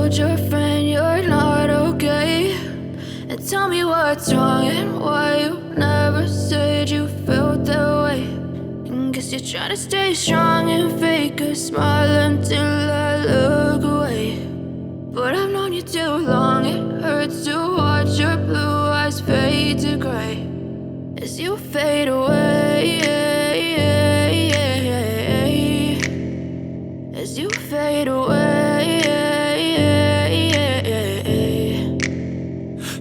told your friend you're not okay? And tell me what's wrong and why you never said you felt that way. And guess you're trying to stay strong and fake a smile until I look away. But I've known you too long, it hurts to watch your blue eyes fade to gray as you fade away, as you fade away.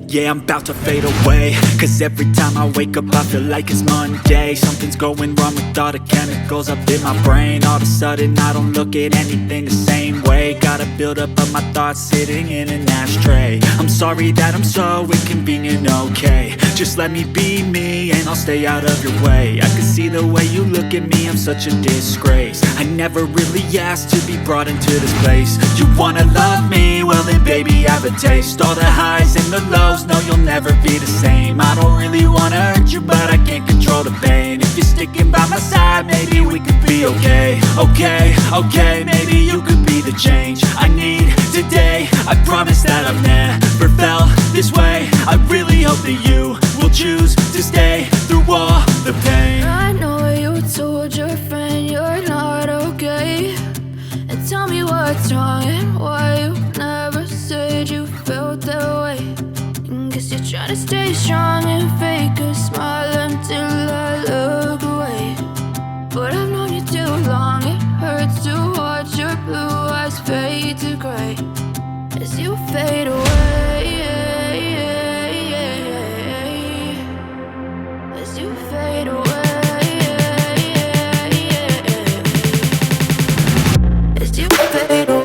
Yeah, I'm about to fade away, cause every time I wake up I feel like it's Monday. Something's going wrong with all the chemicals up in my brain. All of a sudden I don't look at anything the same way. Got a build up of my thoughts sitting in an ashtray. I'm sorry that I'm so inconvenient, okay? Just let me be me and I'll stay out of your way. I can see the way you look at me, I'm such a disgrace. I never really asked to be brought into this place. You wanna love me? Well then baby, have a taste. All the highs and the lows, no, you'll never be the same. I don't really wanna hurt you, but I can't control the pain. If you're sticking by my side, maybe we could be okay. Okay, maybe you could be the change I need today. I promise that I've never felt this way. I really hope that you will choose to stay through all the pain. I know you told your friend you're not okay. And tell me what's wrong and why you never said you felt that way. Guess you're trying to stay strong and fake a smile until I look away. But I've known you too long, it hurts to watch your blue eyes fade to gray as you fade away, as you fade away, as you fade away.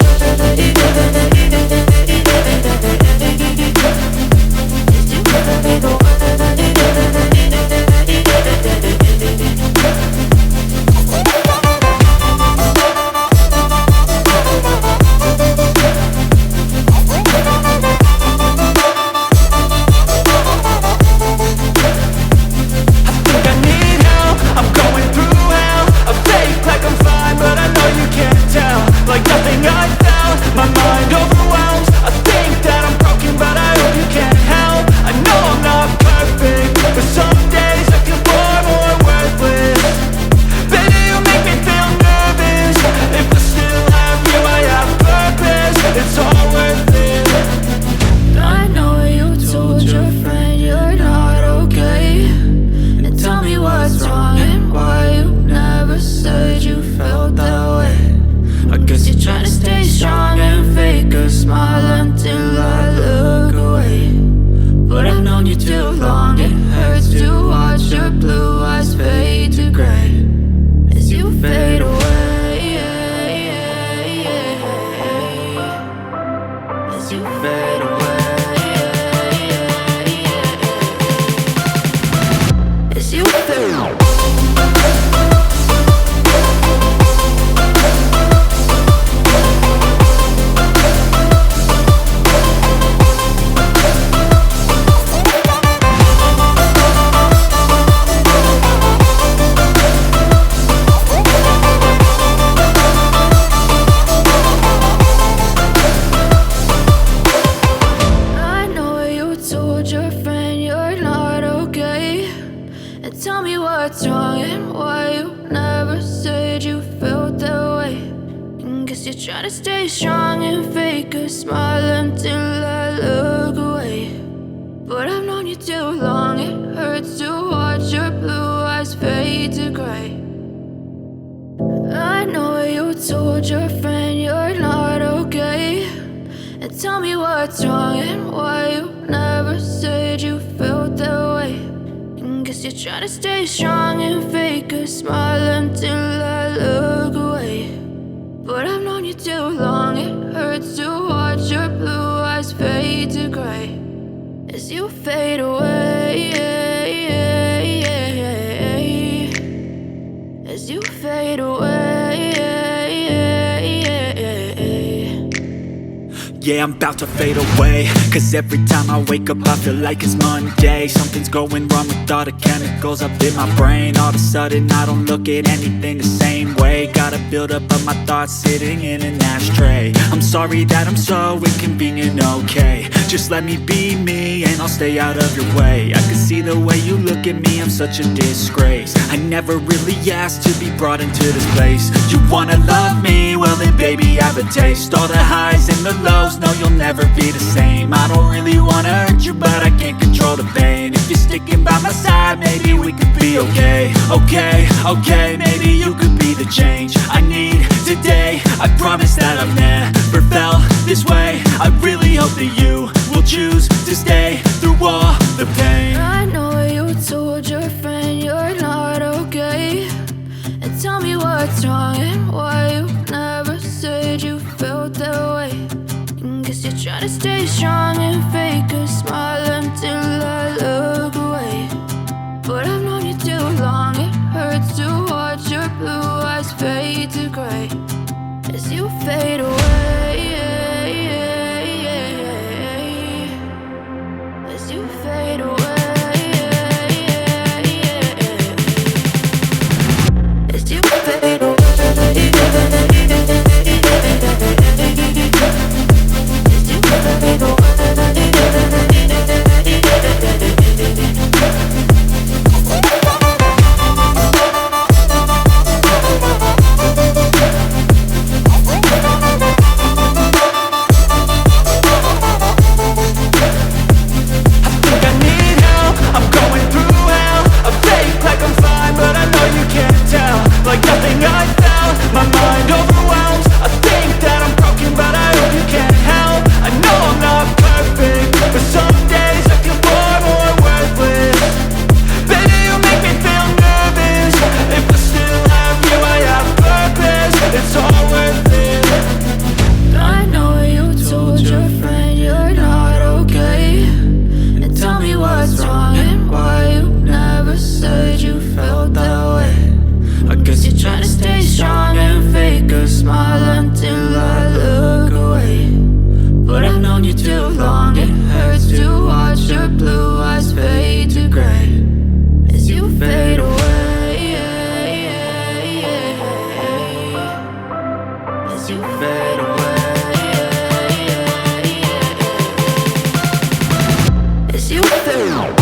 Tell me what's wrong and why you never said you felt that way. And guess you're trying to stay strong and fake a smile until I look away. But I've known you too long, it hurts to watch your blue eyes fade to gray. I know you told your friend you're not okay. And tell me what's wrong and why you never said you felt that way. Guess you're trying to stay strong and fake a smile until I look away. But I've known you too long, it hurts to watch your blue eyes fade to gray as you fade away, as you fade away. Yeah, I'm about to fade away, cause every time I wake up I feel like it's Monday. Something's going wrong with all the chemicals up in my brain. All of a sudden I don't look at anything the same way. Got a build up of my thoughts sitting in an ashtray. I'm sorry sorry that I'm so inconvenient, okay? Just let me be me and I'll stay out of your way. I can see the way you look at me, I'm such a disgrace. I never really asked to be brought into this place. You wanna love me? Well then baby, have a taste. All the highs and the lows, no you'll never be the same. I don't really wanna hurt you, but I can't control the pain. If you're sticking by my side, maybe we could be okay. Okay, maybe you could be the change I need today. I promise that I've never felt this way. I really hope that you will choose to stay through all the pain. I know you told your friend you're not okay, and tell me what's wrong and why you never said you felt that way. And guess you're trying to stay strong and fake a smile until I look away. But I've known you too long, it hurts to watch your blue eyes fade to gray as you fade away. As you fade away. As you fade away. As you fade away. Like nothing I felt, my mind overwhelms. I think that I'm broken, but I hope you can't help. I know I'm not perfect, but some days I feel far more worthless. Baby, you make me feel nervous. If I still have you, I have purpose. It's all worth it. I know you told your friend you're not okay, and tell me what's wrong and why you never said you felt that way. I guess you're trying to stay strong and fake a smile until I look away. But I've known you too long, it hurts to watch your blue eyes fade to gray as you fade away. As you fade away. As you fade away.